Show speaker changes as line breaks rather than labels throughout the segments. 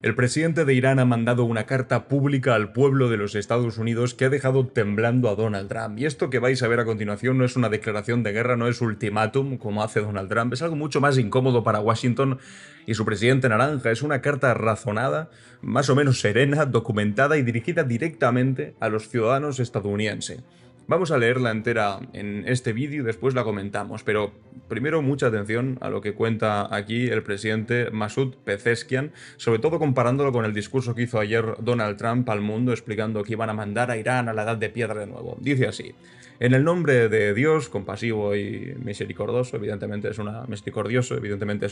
El presidente de Irán ha mandado una carta pública al pueblo de los Estados Unidos que ha dejado temblando a Donald Trump. Y esto que vais a ver a continuación no es una declaración de guerra, no es ultimátum como hace Donald Trump, es algo mucho más incómodo para Washington y su presidente naranja. Es una carta razonada, más o menos serena, documentada y dirigida directamente a los ciudadanos estadounidenses. Vamos a leerla entera en este vídeo y después la comentamos, pero primero mucha atención a lo que cuenta aquí el presidente Masoud Pezeshkian, sobre todo comparándolo con el discurso que hizo ayer Donald Trump al mundo explicando que iban a mandar a Irán a la edad de piedra de nuevo. Dice así: en el nombre de Dios, compasivo y misericordioso, evidentemente es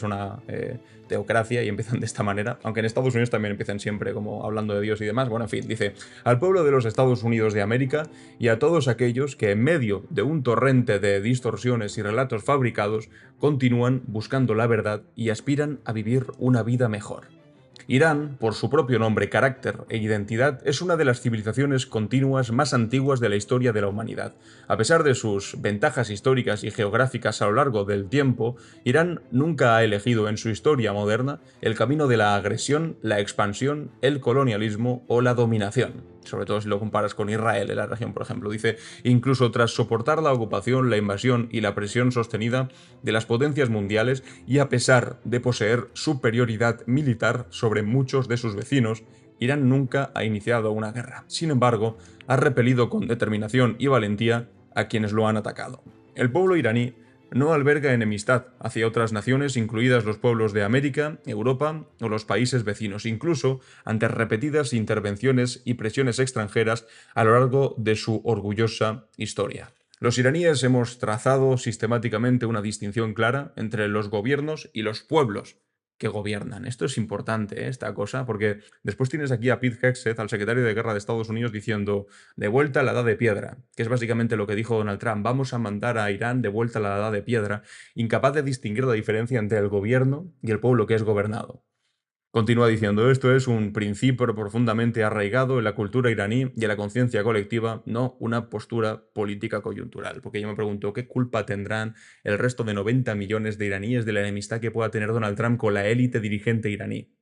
una teocracia y empiezan de esta manera, aunque en Estados Unidos también empiezan siempre como hablando de Dios y demás. Bueno, en fin, dice: al pueblo de los Estados Unidos de América y a todos aquellos que en medio de un torrente de distorsiones y relatos fabricados continúan buscando la verdad y aspiran a vivir una vida mejor. Irán, por su propio nombre, carácter e identidad, es una de las civilizaciones continuas más antiguas de la historia de la humanidad. A pesar de sus ventajas históricas y geográficas a lo largo del tiempo, Irán nunca ha elegido en su historia moderna el camino de la agresión, la expansión, el colonialismo o la dominación. Sobre todo si lo comparas con Israel en la región, por ejemplo. Dice: incluso tras soportar la ocupación, la invasión y la presión sostenida de las potencias mundiales, y a pesar de poseer superioridad militar sobre muchos de sus vecinos, Irán nunca ha iniciado una guerra. Sin embargo, ha repelido con determinación y valentía a quienes lo han atacado. El pueblo iraní no alberga enemistad hacia otras naciones, incluidas los pueblos de América, Europa o los países vecinos, incluso ante repetidas intervenciones y presiones extranjeras a lo largo de su orgullosa historia. Los iraníes hemos trazado sistemáticamente una distinción clara entre los gobiernos y los pueblos que gobiernan. Esto es importante, esta cosa, porque después tienes aquí a Pete Hegseth, al secretario de Guerra de Estados Unidos, diciendo: de vuelta a la edad de piedra, que es básicamente lo que dijo Donald Trump: vamos a mandar a Irán de vuelta a la edad de piedra, incapaz de distinguir la diferencia entre el gobierno y el pueblo que es gobernado. Continúa diciendo: esto es un principio profundamente arraigado en la cultura iraní y en la conciencia colectiva, no una postura política coyuntural. Porque yo me pregunto, ¿qué culpa tendrán el resto de 90 millones de iraníes de la enemistad que pueda tener Donald Trump con la élite dirigente iraní?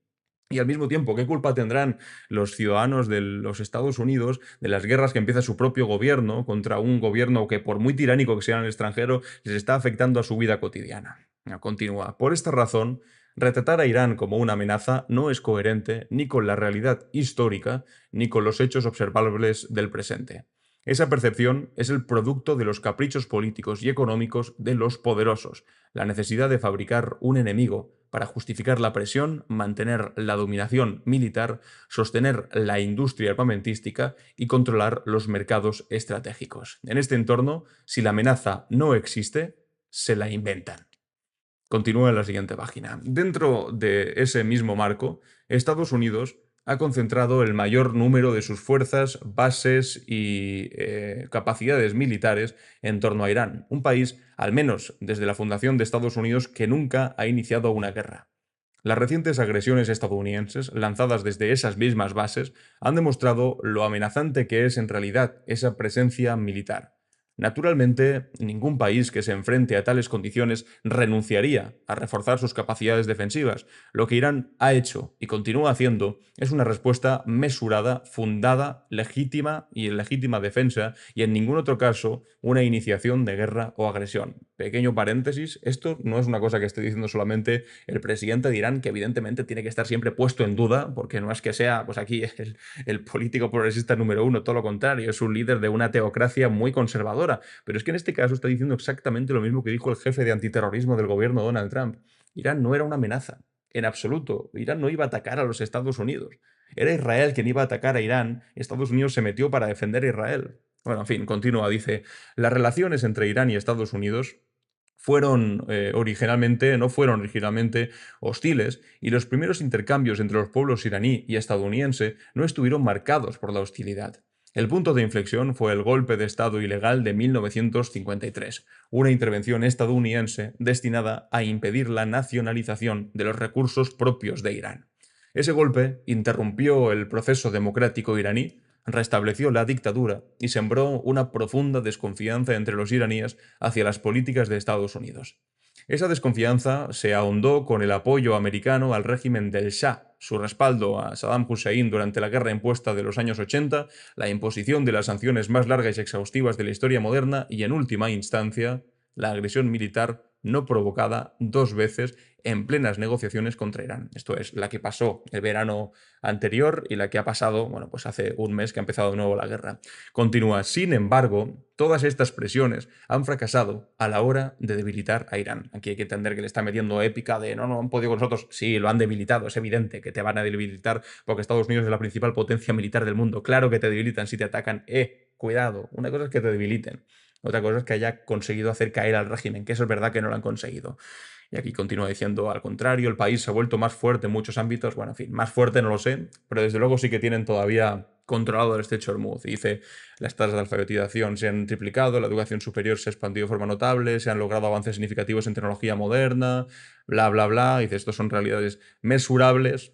Y al mismo tiempo, ¿qué culpa tendrán los ciudadanos de los Estados Unidos de las guerras que empieza su propio gobierno contra un gobierno que, por muy tiránico que sea en el extranjero, les está afectando a su vida cotidiana? Continúa: por esta razón, retratar a Irán como una amenaza no es coherente ni con la realidad histórica ni con los hechos observables del presente. Esa percepción es el producto de los caprichos políticos y económicos de los poderosos, la necesidad de fabricar un enemigo para justificar la presión, mantener la dominación militar, sostener la industria armamentística y controlar los mercados estratégicos. En este entorno, si la amenaza no existe, se la inventan. Continúa en la siguiente página. Dentro de ese mismo marco, Estados Unidos ha concentrado el mayor número de sus fuerzas, bases y capacidades militares en torno a Irán, un país, al menos desde la fundación de Estados Unidos, que nunca ha iniciado una guerra. Las recientes agresiones estadounidenses, lanzadas desde esas mismas bases, han demostrado lo amenazante que es en realidad esa presencia militar. Naturalmente, ningún país que se enfrente a tales condiciones renunciaría a reforzar sus capacidades defensivas. Lo que Irán ha hecho y continúa haciendo es una respuesta mesurada, fundada, legítima y en legítima defensa, y en ningún otro caso una iniciación de guerra o agresión. Pequeño paréntesis: esto no es una cosa que esté diciendo solamente el presidente de Irán, que evidentemente tiene que estar siempre puesto en duda, porque no es que sea, pues aquí, el político progresista número uno, todo lo contrario, es un líder de una teocracia muy conservadora. Pero es que en este caso está diciendo exactamente lo mismo que dijo el jefe de antiterrorismo del gobierno Donald Trump. Irán no era una amenaza, en absoluto. Irán no iba a atacar a los Estados Unidos. Era Israel quien iba a atacar a Irán. Estados Unidos se metió para defender a Israel. Bueno, en fin, continúa, dice: las relaciones entre Irán y Estados Unidos no fueron originalmente hostiles, y los primeros intercambios entre los pueblos iraní y estadounidense no estuvieron marcados por la hostilidad. El punto de inflexión fue el golpe de Estado ilegal de 1953, una intervención estadounidense destinada a impedir la nacionalización de los recursos propios de Irán. Ese golpe interrumpió el proceso democrático iraní, restableció la dictadura y sembró una profunda desconfianza entre los iraníes hacia las políticas de Estados Unidos. Esa desconfianza se ahondó con el apoyo americano al régimen del Shah, su respaldo a Saddam Hussein durante la guerra impuesta de los años 80, la imposición de las sanciones más largas y exhaustivas de la historia moderna y, en última instancia, la agresión militar no provocada 2 veces en plenas negociaciones contra Irán. Esto es la que pasó el verano anterior y la que ha pasado, bueno, pues hace un mes que ha empezado de nuevo la guerra. Continúa, sin embargo, todas estas presiones han fracasado a la hora de debilitar a Irán. Aquí hay que entender que le está metiendo épica de no han podido con nosotros. Sí, lo han debilitado, es evidente que te van a debilitar porque Estados Unidos es la principal potencia militar del mundo. Claro que te debilitan si te atacan. Cuidado, una cosa es que te debiliten. Otra cosa es que haya conseguido hacer caer al régimen, que eso es verdad que no lo han conseguido. Y aquí continúa diciendo, al contrario, el país se ha vuelto más fuerte en muchos ámbitos. Bueno, en fin, más fuerte no lo sé, pero desde luego sí que tienen todavía controlado el estrecho de Hormuz. Y dice, las tasas de alfabetización se han triplicado, la educación superior se ha expandido de forma notable, se han logrado avances significativos en tecnología moderna, bla, bla, bla. Dice, estos son realidades mesurables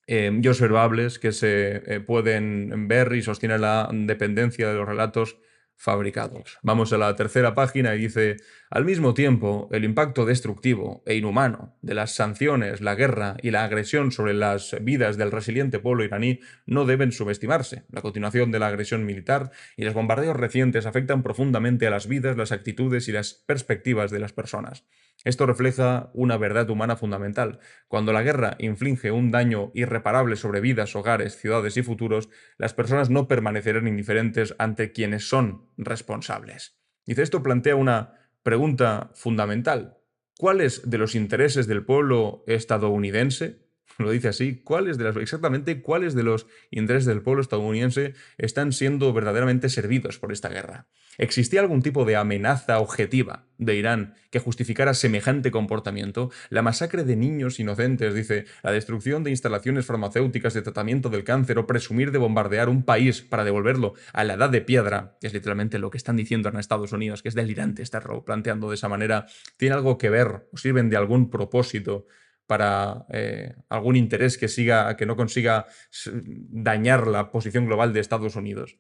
y observables que se pueden ver y sostienen la dependencia de los relatos fabricados. Vamos a la tercera página y dice, al mismo tiempo, el impacto destructivo e inhumano de las sanciones, la guerra y la agresión sobre las vidas del resiliente pueblo iraní no deben subestimarse. La continuación de la agresión militar y los bombardeos recientes afectan profundamente a las vidas, las actitudes y las perspectivas de las personas. Esto refleja una verdad humana fundamental. Cuando la guerra inflige un daño irreparable sobre vidas, hogares, ciudades y futuros, las personas no permanecerán indiferentes ante quienes son responsables. Dice, esto plantea una pregunta fundamental. ¿Cuáles de los intereses del pueblo estadounidense, lo dice así, exactamente cuáles de los intereses del pueblo estadounidense están siendo verdaderamente servidos por esta guerra? ¿Existía algún tipo de amenaza objetiva de Irán que justificara semejante comportamiento? La masacre de niños inocentes, dice, la destrucción de instalaciones farmacéuticas de tratamiento del cáncer o presumir de bombardear un país para devolverlo a la edad de piedra, que es literalmente lo que están diciendo en Estados Unidos, que es delirante estarlo planteando de esa manera, ¿tiene algo que ver o sirven de algún propósito para algún interés que no consiga dañar la posición global de Estados Unidos?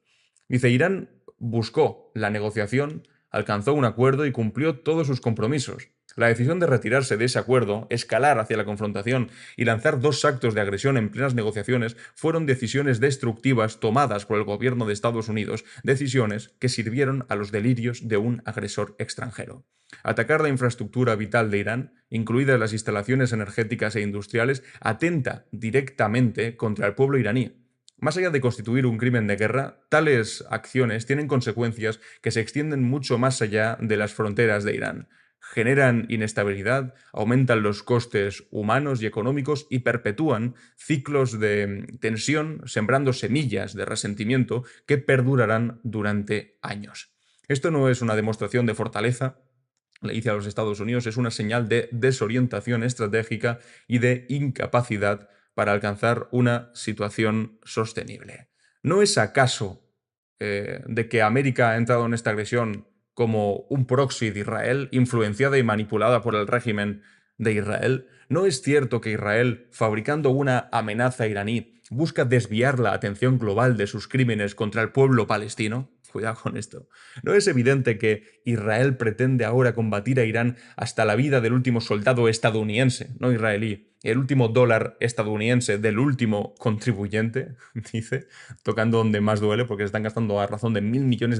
Dice, Irán buscó la negociación, alcanzó un acuerdo y cumplió todos sus compromisos. La decisión de retirarse de ese acuerdo, escalar hacia la confrontación y lanzar 2 actos de agresión en plenas negociaciones fueron decisiones destructivas tomadas por el gobierno de Estados Unidos, decisiones que sirvieron a los delirios de un agresor extranjero. Atacar la infraestructura vital de Irán, incluidas las instalaciones energéticas e industriales, atenta directamente contra el pueblo iraní. Más allá de constituir un crimen de guerra, tales acciones tienen consecuencias que se extienden mucho más allá de las fronteras de Irán. Generan inestabilidad, aumentan los costes humanos y económicos y perpetúan ciclos de tensión, sembrando semillas de resentimiento que perdurarán durante años. Esto no es una demostración de fortaleza, le dice a los Estados Unidos, es una señal de desorientación estratégica y de incapacidad para alcanzar una situación sostenible. ¿No es acaso de que América ha entrado en esta agresión como un proxy de Israel, influenciada y manipulada por el régimen de Israel? ¿No es cierto que Israel, fabricando una amenaza iraní, busca desviar la atención global de sus crímenes contra el pueblo palestino? Cuidado con esto. ¿No es evidente que Israel pretende ahora combatir a Irán hasta la vida del último soldado estadounidense, no israelí, el último dólar estadounidense del último contribuyente, dice, tocando donde más duele, porque se están gastando a razón de $1.000 millones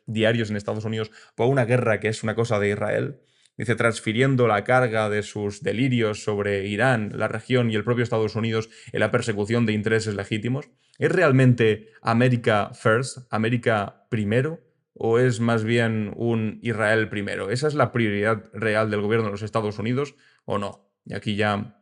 diarios en Estados Unidos por una guerra que es una cosa de Israel? Dice, transfiriendo la carga de sus delirios sobre Irán, la región y el propio Estados Unidos en la persecución de intereses legítimos. ¿Es realmente America First, América primero, o es más bien un Israel primero? ¿Esa es la prioridad real del gobierno de los Estados Unidos o no? Y aquí ya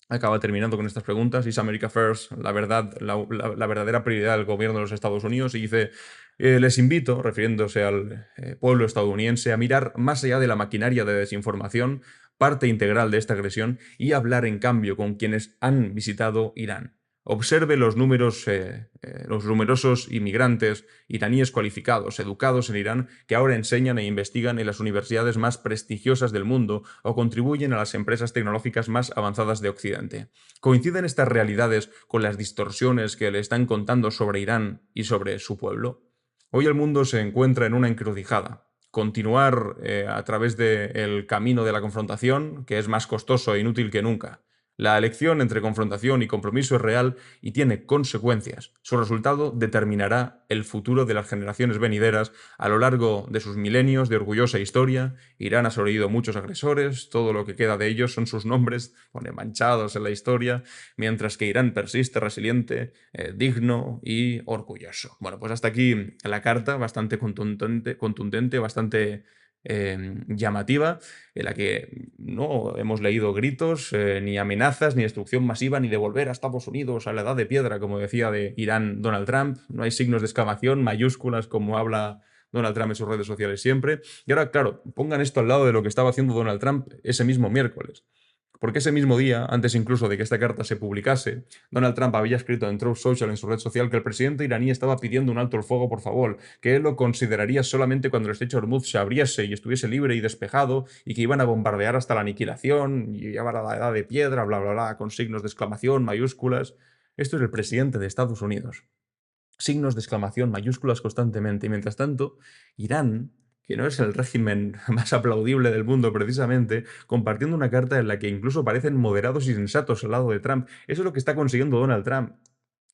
acaba terminando con estas preguntas. ¿Es America First la verdadera prioridad del gobierno de los Estados Unidos? Y dice, les invito, refiriéndose al pueblo estadounidense, a mirar más allá de la maquinaria de desinformación, parte integral de esta agresión, y hablar en cambio con quienes han visitado Irán. Observe los numerosos inmigrantes iraníes cualificados, educados en Irán, que ahora enseñan e investigan en las universidades más prestigiosas del mundo o contribuyen a las empresas tecnológicas más avanzadas de Occidente. ¿Coinciden estas realidades con las distorsiones que le están contando sobre Irán y sobre su pueblo? Hoy el mundo se encuentra en una encrucijada. Continuar a través del camino de la confrontación, que es más costoso e inútil que nunca. La elección entre confrontación y compromiso es real y tiene consecuencias. Su resultado determinará el futuro de las generaciones venideras a lo largo de sus milenios de orgullosa historia. Irán ha sobrevivido muchos agresores, todo lo que queda de ellos son sus nombres, pone manchados en la historia, mientras que Irán persiste resiliente, digno y orgulloso. Bueno, pues hasta aquí la carta, bastante contundente, bastante llamativa, en la que no hemos leído gritos, ni amenazas, ni destrucción masiva, ni devolver a Estados Unidos a la edad de piedra, como decía de Irán Donald Trump. No hay signos de exclamación, mayúsculas, como habla Donald Trump en sus redes sociales siempre. Y ahora, claro, pongan esto al lado de lo que estaba haciendo Donald Trump ese mismo miércoles. Porque ese mismo día, antes incluso de que esta carta se publicase, Donald Trump había escrito en Truth Social, en su red social, que el presidente iraní estaba pidiendo un alto el fuego, por favor, que él lo consideraría solamente cuando el estrecho de Hormuz se abriese y estuviese libre y despejado, y que iban a bombardear hasta la aniquilación, y llevar a la edad de piedra, bla, bla, bla, con signos de exclamación, mayúsculas. Esto es el presidente de Estados Unidos. Signos de exclamación, mayúsculas constantemente. Y mientras tanto, Irán, que no es el régimen más aplaudible del mundo precisamente, compartiendo una carta en la que incluso parecen moderados y sensatos al lado de Trump. Eso es lo que está consiguiendo Donald Trump.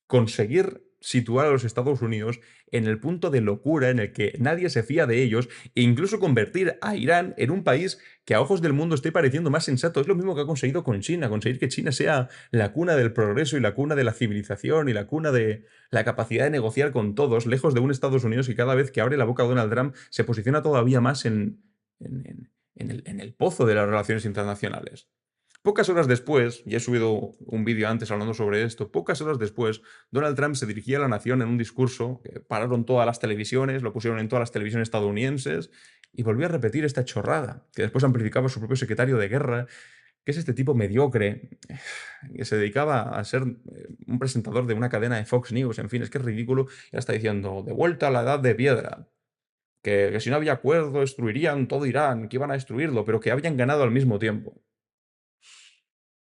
Conseguir situar a los Estados Unidos en el punto de locura en el que nadie se fía de ellos e incluso convertir a Irán en un país que a ojos del mundo esté pareciendo más sensato. Es lo mismo que ha conseguido con China, conseguir que China sea la cuna del progreso y la cuna de la civilización y la cuna de la capacidad de negociar con todos, lejos de un Estados Unidos que cada vez que abre la boca Donald Trump se posiciona todavía más en el pozo de las relaciones internacionales. Pocas horas después, y he subido un vídeo antes hablando sobre esto, pocas horas después, Donald Trump se dirigía a la nación en un discurso que pararon todas las televisiones, lo pusieron en todas las televisiones estadounidenses, y volvió a repetir esta chorrada, que después amplificaba su propio secretario de guerra, que es este tipo mediocre, que se dedicaba a ser un presentador de una cadena de Fox News, en fin, es que es ridículo, y ahora está diciendo, de vuelta a la edad de piedra, que si no había acuerdo destruirían todo Irán, que iban a destruirlo, pero que habían ganado al mismo tiempo.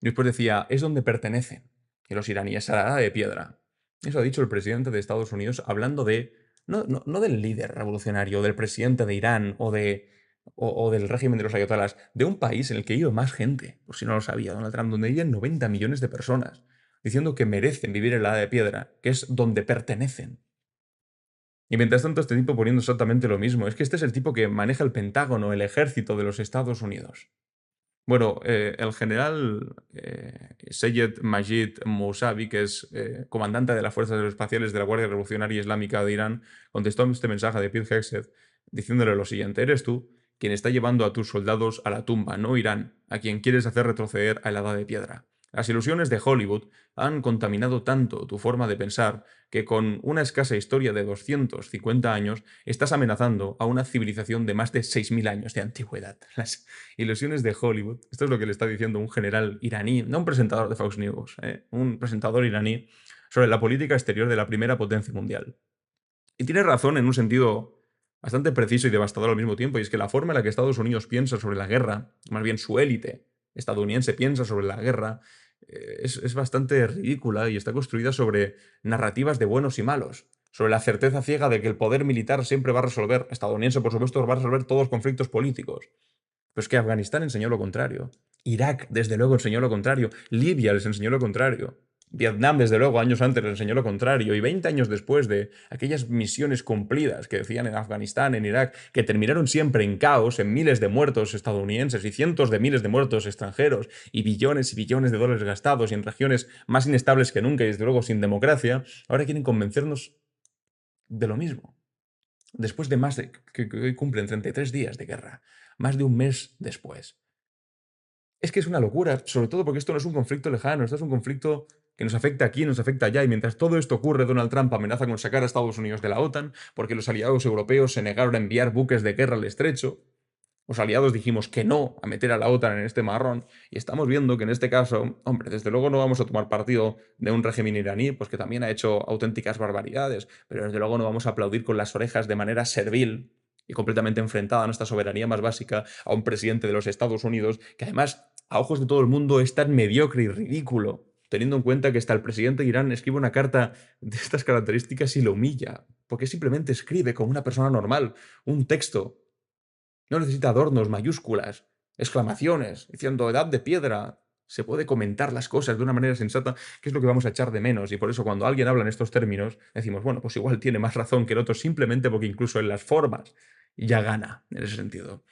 Y después decía, es donde pertenecen. Y los iraníes a la edad de piedra. Eso ha dicho el presidente de Estados Unidos hablando de, no del líder revolucionario, del presidente de Irán o del régimen de los ayatollahs, de un país en el que vive más gente, por si no lo sabía, Donald Trump, donde viven 90 millones de personas, diciendo que merecen vivir en la edad de piedra, que es donde pertenecen. Y mientras tanto, este tipo poniendo exactamente lo mismo. Es que este es el tipo que maneja el Pentágono, el ejército de los Estados Unidos. Bueno, el general Seyed Majid Mousavi, que es comandante de las Fuerzas Aeroespaciales de la Guardia Revolucionaria Islámica de Irán, contestó a este mensaje de Pete Hegseth diciéndole lo siguiente: eres tú quien está llevando a tus soldados a la tumba, no Irán, a quien quieres hacer retroceder a la edad de piedra. Las ilusiones de Hollywood han contaminado tanto tu forma de pensar que con una escasa historia de 250 años estás amenazando a una civilización de más de 6.000 años de antigüedad. Las ilusiones de Hollywood, esto es lo que le está diciendo un general iraní, no un presentador de Fox News, un presentador iraní sobre la política exterior de la primera potencia mundial. Y tiene razón en un sentido bastante preciso y devastador al mismo tiempo, y es que la forma en la que Estados Unidos piensa sobre la guerra, más bien su élite estadounidense piensa sobre la guerra, es bastante ridícula y está construida sobre narrativas de buenos y malos, sobre la certeza ciega de que el poder militar siempre va a resolver, estadounidense por supuesto, va a resolver todos los conflictos políticos. Pero es que Afganistán enseñó lo contrario. Irak, desde luego, enseñó lo contrario. Libia les enseñó lo contrario. Vietnam, desde luego, años antes les enseñó lo contrario. Y 20 años después de aquellas misiones cumplidas que decían en Afganistán, en Irak, que terminaron siempre en caos, en miles de muertos estadounidenses y cientos de miles de muertos extranjeros, y billones de dólares gastados y en regiones más inestables que nunca y desde luego sin democracia, ahora quieren convencernos de lo mismo. Después de más de que hoy cumplen 33 días de guerra, más de un mes después. Es que es una locura, sobre todo porque esto no es un conflicto lejano, esto es un conflicto que nos afecta aquí, nos afecta allá, y mientras todo esto ocurre, Donald Trump amenaza con sacar a Estados Unidos de la OTAN porque los aliados europeos se negaron a enviar buques de guerra al estrecho. Los aliados dijimos que no a meter a la OTAN en este marrón, y estamos viendo que en este caso, hombre, desde luego no vamos a tomar partido de un régimen iraní, pues que también ha hecho auténticas barbaridades, pero desde luego no vamos a aplaudir con las orejas de manera servil y completamente enfrentada a nuestra soberanía más básica a un presidente de los Estados Unidos, que además, a ojos de todo el mundo, es tan mediocre y ridículo, teniendo en cuenta que hasta el presidente de Irán escribe una carta de estas características y lo humilla, porque simplemente escribe como una persona normal un texto. No necesita adornos, mayúsculas, exclamaciones, diciendo edad de piedra. Se puede comentar las cosas de una manera sensata, que es lo que vamos a echar de menos. Y por eso cuando alguien habla en estos términos, decimos, bueno, pues igual tiene más razón que el otro, simplemente porque incluso en las formas ya gana en ese sentido.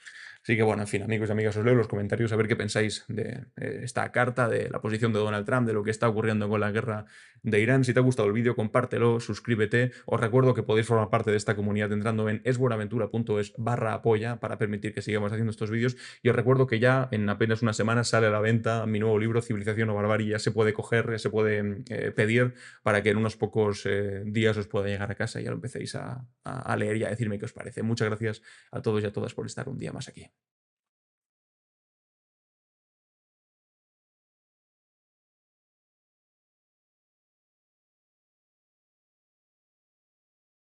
Así que bueno, en fin, amigos y amigas, os leo los comentarios a ver qué pensáis de esta carta, de la posición de Donald Trump, de lo que está ocurriendo con la guerra de Irán. Si te ha gustado el vídeo, compártelo, suscríbete. Os recuerdo que podéis formar parte de esta comunidad entrando en esbuenaventura.es/apoya para permitir que sigamos haciendo estos vídeos. Y os recuerdo que ya en apenas una semana sale a la venta mi nuevo libro, Civilización o Barbarie. Ya se puede coger, ya se puede pedir para que en unos pocos días os pueda llegar a casa y ya lo empecéis a leer y a decirme qué os parece. Muchas gracias a todos y a todas por estar un día más aquí.